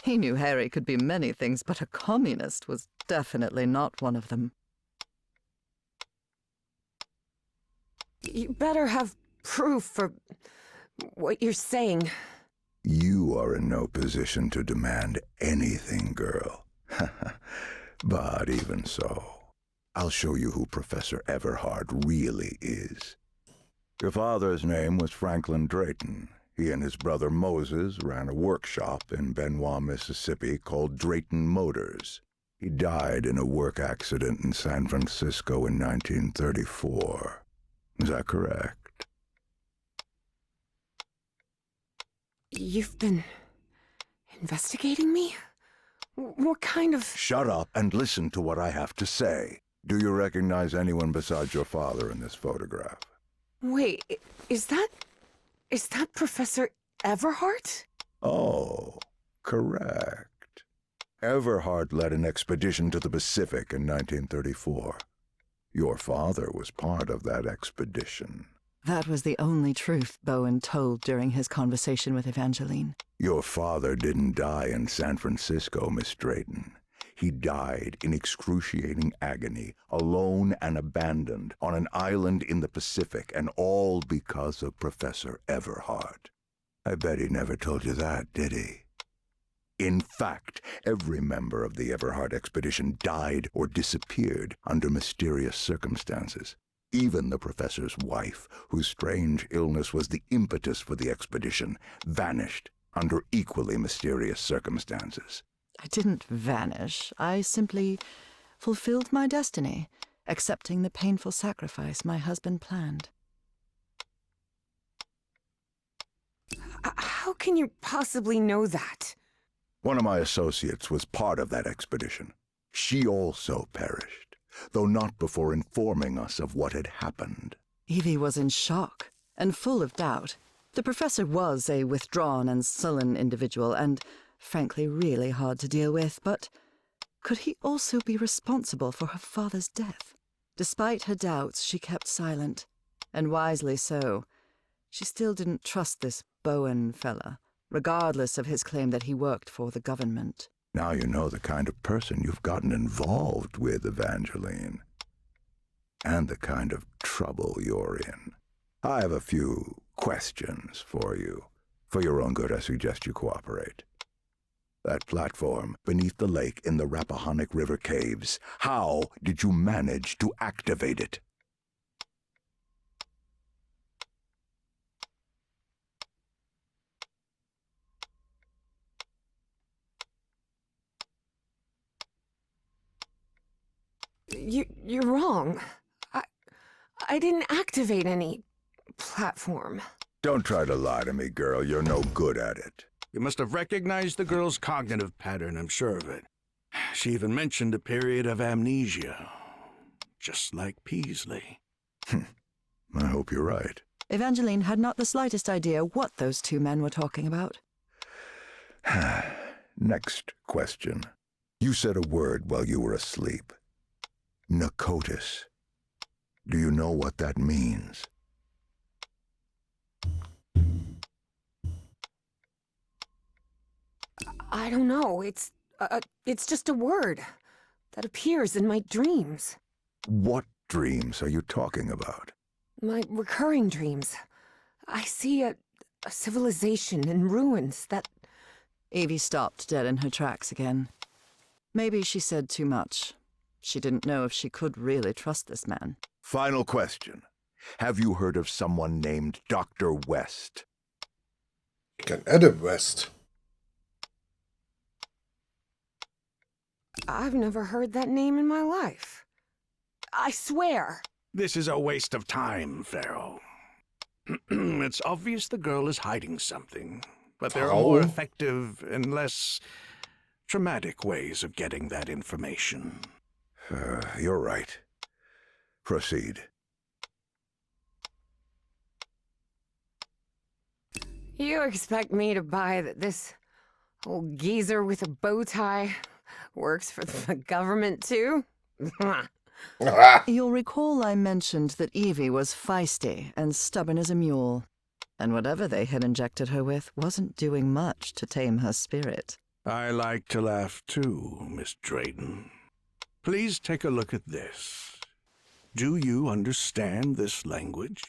He knew Harry could be many things, but a communist was definitely not one of them. You better have proof for what you're saying. You are in no position to demand anything, girl. But even so, I'll show you who Professor Everhart really is. Your father's name was Franklin Drayton. He and his brother Moses ran a workshop in Benoit, Mississippi called Drayton Motors. He died in a work accident in San Francisco in 1934. Is that correct? You've been investigating me? What kind of... Shut up and listen to what I have to say. Do you recognize anyone besides your father in this photograph? Wait, is that Professor Everhart? Oh, correct. Everhart led an expedition to the Pacific in 1934. Your father was part of that expedition. That was the only truth Bowen told during his conversation with Evangeline. Your father didn't die in San Francisco, Miss Drayton. He died in excruciating agony, alone and abandoned, on an island in the Pacific, and all because of Professor Everhart. I bet he never told you that, did he? In fact, every member of the Everhart expedition died or disappeared under mysterious circumstances. Even the professor's wife, whose strange illness was the impetus for the expedition, vanished under equally mysterious circumstances. I didn't vanish. I simply fulfilled my destiny, accepting the painful sacrifice my husband planned. How can you possibly know that? One of my associates was part of that expedition. She also perished, though not before informing us of what had happened. Evie was in shock and full of doubt. The professor was a withdrawn and sullen individual and, frankly, really hard to deal with, but could he also be responsible for her father's death? Despite her doubts, she kept silent, and wisely so. She still didn't trust this Bowen fella, regardless of his claim that he worked for the government. Now you know the kind of person you've gotten involved with, Evangeline. And the kind of trouble you're in. I have a few questions for you. For your own good, I suggest you cooperate. That platform beneath the lake in the Rappahannock River caves, how did you manage to activate it? You're wrong. I didn't activate any platform. Don't try to lie to me, girl. You're no good at it. You must have recognized the girl's cognitive pattern, I'm sure of it. She even mentioned a period of amnesia, just like Peasley. I hope you're right. Evangeline had not the slightest idea what those two men were talking about. Next question. You said a word while you were asleep. Nakotis. Do you know what that means? I don't know. It's just a word that appears in my dreams. What dreams are you talking about? My recurring dreams. I see a civilization in ruins that... Evie stopped dead in her tracks again. Maybe she said too much. She didn't know if she could really trust this man. Final question. Have you heard of someone named Dr. West? Adam West. I've never heard that name in my life. I swear. This is a waste of time, Pharaoh. It's obvious the girl is hiding something, but there are more effective and less traumatic ways of getting that information. You're right. Proceed. You expect me to buy that this old geezer with a bow tie works for the government, too? You'll recall I mentioned that Evie was feisty and stubborn as a mule, and whatever they had injected her with wasn't doing much to tame her spirit. I like to laugh too, Miss Drayton. Please take a look at this. Do you understand this language?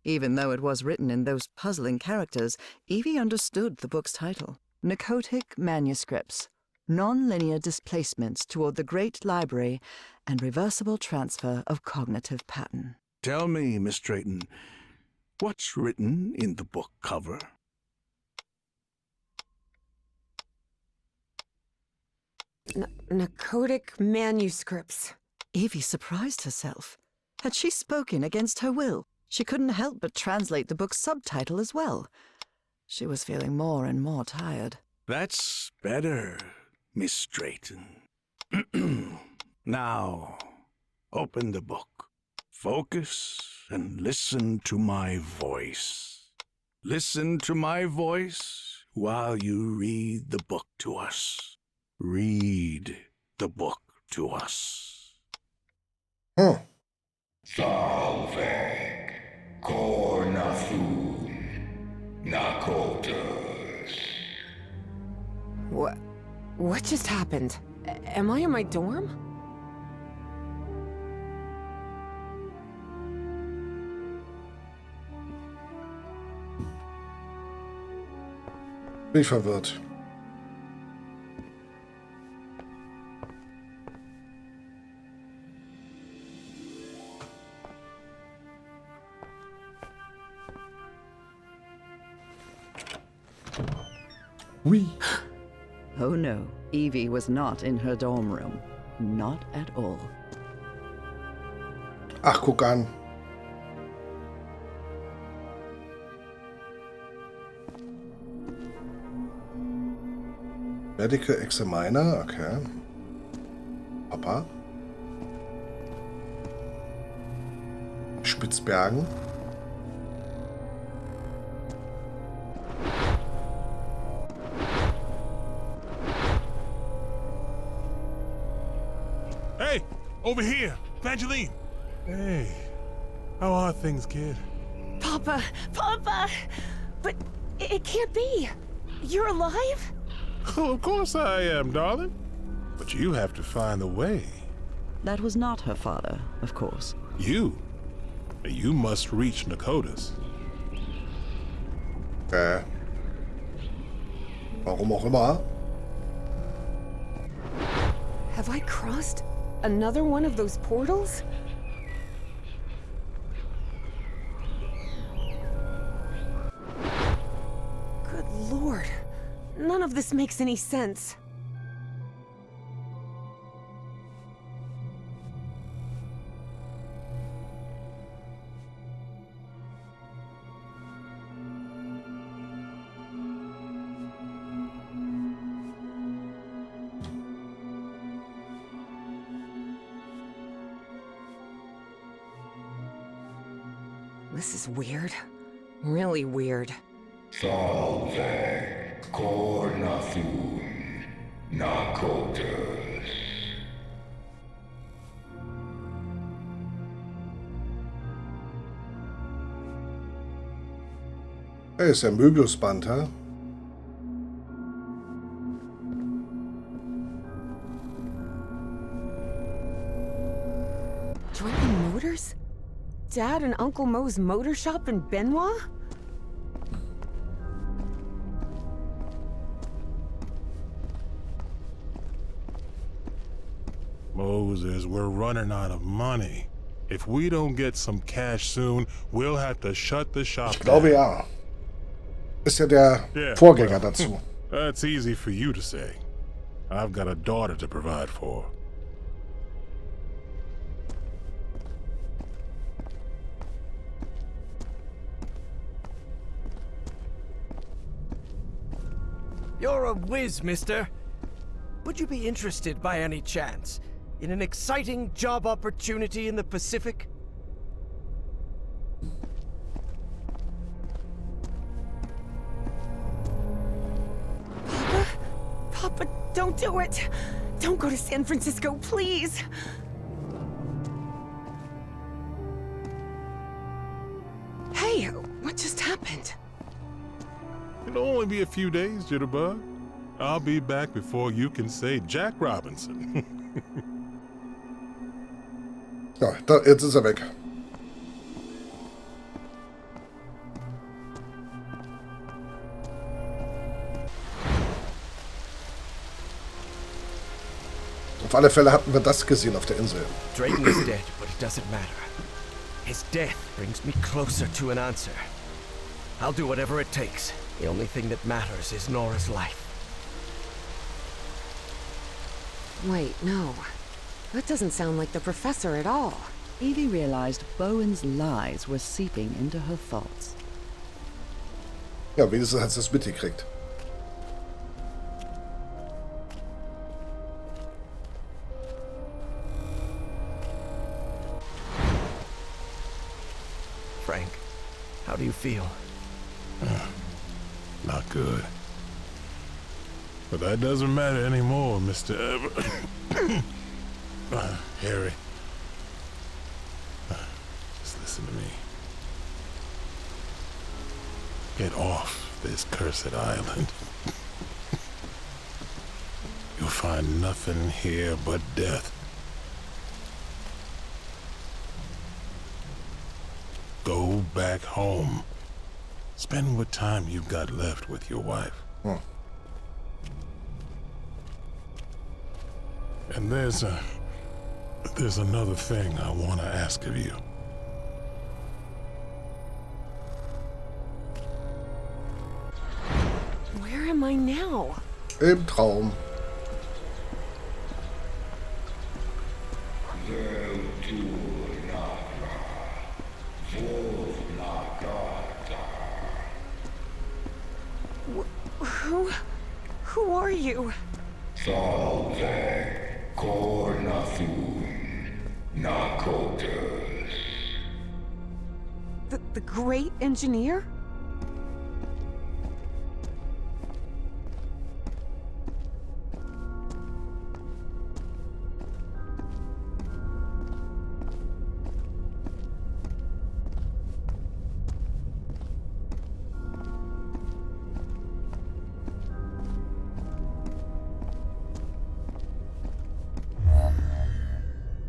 Even though it was written in those puzzling characters, Evie understood the book's title. Miskatonic Manuscripts. Non-linear displacements toward the Great Library and reversible transfer of cognitive pattern. Tell me, Miss Drayton, what's written in the book cover? Miskatonic Manuscripts. Evie surprised herself. Had she spoken against her will? She couldn't help but translate the book's subtitle as well. She was feeling more and more tired. That's better, Miss Drayton. Now, open the book. Focus and listen to my voice. Listen to my voice while you read the book to us. Read the book to us. Salve, Cornathun, Nakotas. What just happened? Am I in my dorm? Bin ich verwirrt. Oui. Oh no, Evie was not in her dorm room. Not at all. Ach, guck an. Medical Examiner, okay. Papa. Spitzbergen. Hey, over here, Evangeline. Hey, how are things, kid? Papa! But it can't be! You're alive? Of course I am, darling. But you have to find a way. That was not her father, of course. You must reach Nakotas. Warum auch immer. Have I crossed another one of those portals? Good Lord. None of this makes any sense. This is weird. Really weird. Salve, Cornathun, Nakotas. Hey, ist ja ein Möbiusband, hä? Drayton Motors? Dad and Uncle Mo's motor shop in Benoit? Moses, we're running out of money. If we don't get some cash soon, we'll have to shut the shop Ich glaube down. ja. Ist ja der Yeah, Vorgänger well, dazu. That's easy for you to say. I've got a daughter to provide for. You're a whiz, mister. Would you be interested by any chance in an exciting job opportunity in the Pacific? Papa, don't do it! Don't go to San Francisco, please! What just happened? It'll only be a few days, Jitterbug. I'll be back before you can say Jack Robinson. Ja, jetzt ist er weg. Auf alle Fälle hatten wir das gesehen auf der Insel. Drayton is dead, but it doesn't matter. His death brings me closer to an answer. I'll do whatever it takes. The only thing that matters is Nora's life. Wait, no. That doesn't sound like the professor at all. Evie realized Bowen's lies were seeping into her thoughts. Ja, wenigstens hat sie es mitgekriegt. Frank, how do you feel? Not good. But that doesn't matter anymore, Mr. Harry. Just listen to me. Get off this cursed island. You'll find nothing here but death. Go back home. Spend what time you've got left with your wife. And there's another thing I want to ask of you. Where am I now? Im Traum. Who are you? Salve, cornathun, nakotas. The great engineer?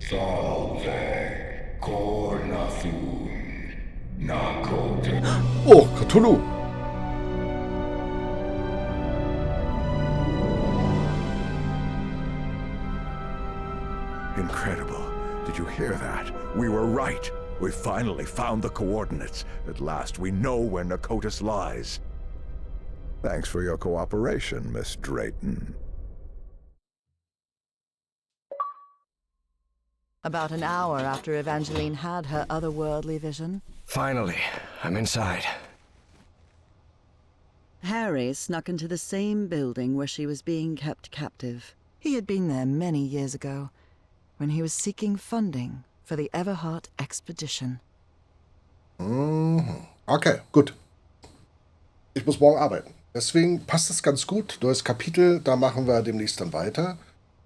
Salve, cornathun, nakotas. Oh, Cthulhu. Incredible. Did you hear that? We were right. We finally found the coordinates. At last we know where Nakotas lies. Thanks for your cooperation, Miss Drayton. About an hour after Evangeline had her otherworldly vision, Finally, I'm inside. Harry snuck into the same building where she was being kept captive. He had been there many years ago, when he was seeking funding for the Everhart expedition. Okay, gut. Ich muss morgen arbeiten. Deswegen passt es ganz gut. Neues Kapitel, da machen wir demnächst dann weiter.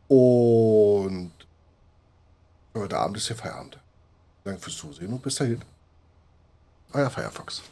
Und heute Abend ist hier Feierabend. Danke fürs Zusehen und bis dahin. Euer Firefox.